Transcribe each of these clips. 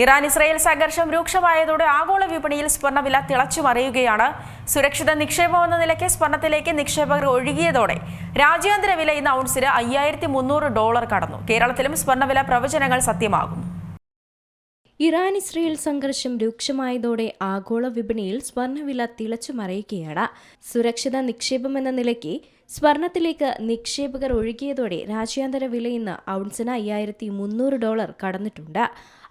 Iran Israel സംഘർഷം രൂക്ഷമായതോടെ ആഗോള വിപണിയിൽ സ്വർണ്ണവില തിളച്ചുമറിയുകയാണ്. സുരക്ഷിത നിക്ഷേപമെന്ന നിലയ്ക്ക് സ്വർണ്ണത്തിലേക്ക് നിക്ഷേപകർ ഒഴുകിയതോടെ രാജ്യാന്തര വില ഇന്ന് ഔൺസിന് $5300 കടന്നു. കേരളത്തിലും സ്വർണ്ണവില പ്രവചനങ്ങൾ സത്യമാകുന്നു. ഇറാൻ ഇസ്രയേൽ സംഘർഷം രൂക്ഷമായതോടെ ആഗോള വിപണിയിൽ സ്വർണ്ണവില തിളച്ചുമറിയുകയാണ്. സുരക്ഷിത നിക്ഷേപമെന്ന നിലയ്ക്ക് സ്വർണത്തിലേക്ക് നിക്ഷേപകർ ഒഴുകിയതോടെ രാജ്യാന്തര വില ഇന്ന് ഔൺസിന് $5300 കടന്നിട്ടുണ്ട്.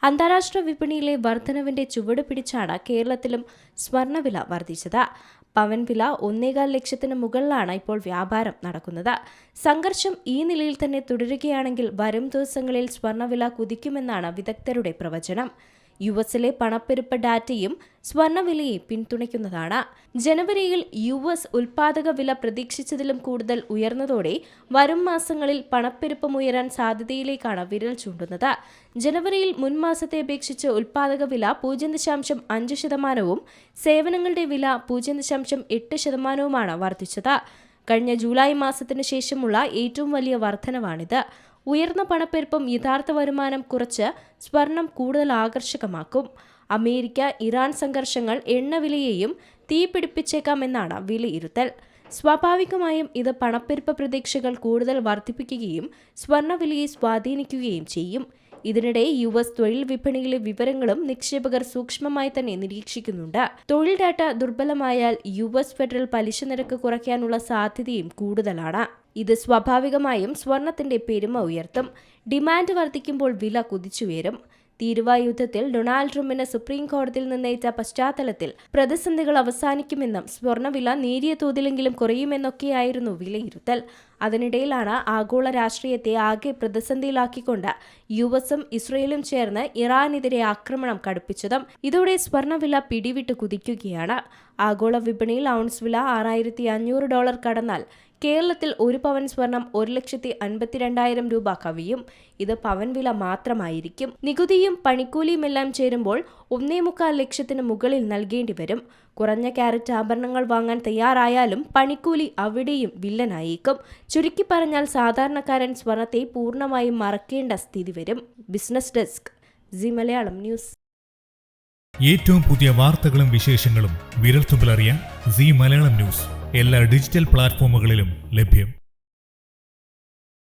അന്താരാഷ്ട്ര വിപണിയിലെ വർധനവിന്റെ ചുവട് പിടിച്ചാണ് കേരളത്തിലും സ്വർണ്ണവില വർദ്ധിച്ചത്. പവൻ വില 1.25 ലക്ഷത്തിന് മുകളിലാണ് ഇപ്പോൾ വ്യാപാരം നടക്കുന്നത്. സംഘർഷം ഈ നിലയിൽ തന്നെ തുടരുകയാണെങ്കിൽ വരും ദിവസങ്ങളിൽ സ്വർണ്ണവില കുതിക്കുമെന്നാണ് വിദഗ്ധരുടെ പ്രവചനം. യുഎസിലെ പണപ്പെരുപ്പ ഡാറ്റയും സ്വർണ്ണവിലയെ പിന്തുണയ്ക്കുന്നതാണ്. ജനുവരിയിൽ യുഎസ് ഉൽപ്പാദക വില പ്രതീക്ഷിച്ചതിലും കൂടുതൽ ഉയർന്നതോടെ വരും മാസങ്ങളിൽ പണപ്പെരുപ്പം ഉയരാൻ സാധ്യതയിലേക്കാണ് വിരൽ ചൂണ്ടുന്നത്. ജനുവരിയിൽ മുൻമാസത്തെ അപേക്ഷിച്ച് ഉൽപ്പാദക വില 0.5%, സേവനങ്ങളുടെ വില 0.8% വർദ്ധിച്ചത്. കഴിഞ്ഞ ജൂലൈ മാസത്തിന് ശേഷമുള്ള ഏറ്റവും വലിയ വർധനവാണിത്. ഉയർന്ന പണപ്പെരുപ്പം യഥാർത്ഥ വരുമാനം കുറച്ച് സ്വർണം കൂടുതൽ ആകർഷകമാക്കും. അമേരിക്ക ഇറാൻ സംഘർഷങ്ങൾ എണ്ണവിലയെയും തീപിടിപ്പിച്ചേക്കാമെന്നാണ് വിലയിരുത്തൽ. സ്വാഭാവികമായും ഇത് പണപ്പെരുപ്പ പ്രതീക്ഷകൾ കൂടുതൽ വർദ്ധിപ്പിക്കുകയും സ്വർണ്ണവിലയെ സ്വാധീനിക്കുകയും ചെയ്യും. ഇതിനിടെ യുഎസ് തൊഴിൽ വിപണിയിലെ വിവരങ്ങളും നിക്ഷേപകർ സൂക്ഷ്മമായി തന്നെ നിരീക്ഷിക്കുന്നുണ്ട്. തൊഴിൽ ഡാറ്റ ദുർബലമായാൽ യുഎസ് ഫെഡറൽ പലിശ നിരക്ക് കുറയ്ക്കാനുള്ള സാധ്യതയും കൂടുതലാണ്. ഇത് സ്വാഭാവികമായും സ്വർണത്തിന്റെ പെരുമ ഉയർത്തും. ഡിമാൻഡ് വർദ്ധിക്കുമ്പോൾ വില കുതിച്ചുയരും. തീരുവ യുദ്ധത്തിൽ ഡൊണാൾഡ് ട്രംപിന് സുപ്രീം കോടതിയിൽ നിന്നേറ്റ പശ്ചാത്തലത്തിൽ പ്രതിസന്ധികൾ അവസാനിക്കുമെന്നും സ്വർണ്ണവില നേരിയ തോതിലെങ്കിലും കുറയുമെന്നൊക്കെയായിരുന്നു വിലയിരുത്തൽ. അതിനിടയിലാണ് ആഗോള രാഷ്ട്രീയത്തെ ആകെ പ്രതിസന്ധിയിലാക്കിക്കൊണ്ട് യുഎസും ഇസ്രയേലും ചേർന്ന് ഇറാനെതിരെ ആക്രമണം കടുപ്പിച്ചതും. ഇതോടെ സ്വർണ്ണവില പിടിവിട്ട് കുതിക്കുകയാണ്. ആഗോള വിപണിയിൽ ഔൺസ് വില $6500 കടന്നാൽ കേരളത്തിൽ 1 പവൻ സ്വർണം $1,52,000 കവിയും. ഇത് പവൻ വില മാത്രമായിരിക്കും. നികുതിയും പണിക്കൂലിയുമെല്ലാം ചേരുമ്പോൾ 1.25 ലക്ഷത്തിന് മുകളിൽ നൽകേണ്ടി വരും. കുറഞ്ഞ ക്യാരറ്റ് ആഭരണങ്ങൾ വാങ്ങാൻ തയ്യാറായാലും പണിക്കൂലി അവിടെയും വില്ലനായേക്കും. ചുരുക്കി പറഞ്ഞാൽ സാധാരണക്കാരൻ സ്വർണത്തെ പൂർണ്ണമായും മറക്കേണ്ട സ്ഥിതി വരും. Business desk, C Malayalam news. ഏറ്റവും പുതിയ വാർത്തകളും വിശേഷങ്ങളും വിരൽത്തുമ്പിലറിയാൻ സി മലയാളം ന്യൂസ് എല്ലാ ഡിജിറ്റൽ പ്ലാറ്റ്ഫോമുകളിലും ലഭ്യം.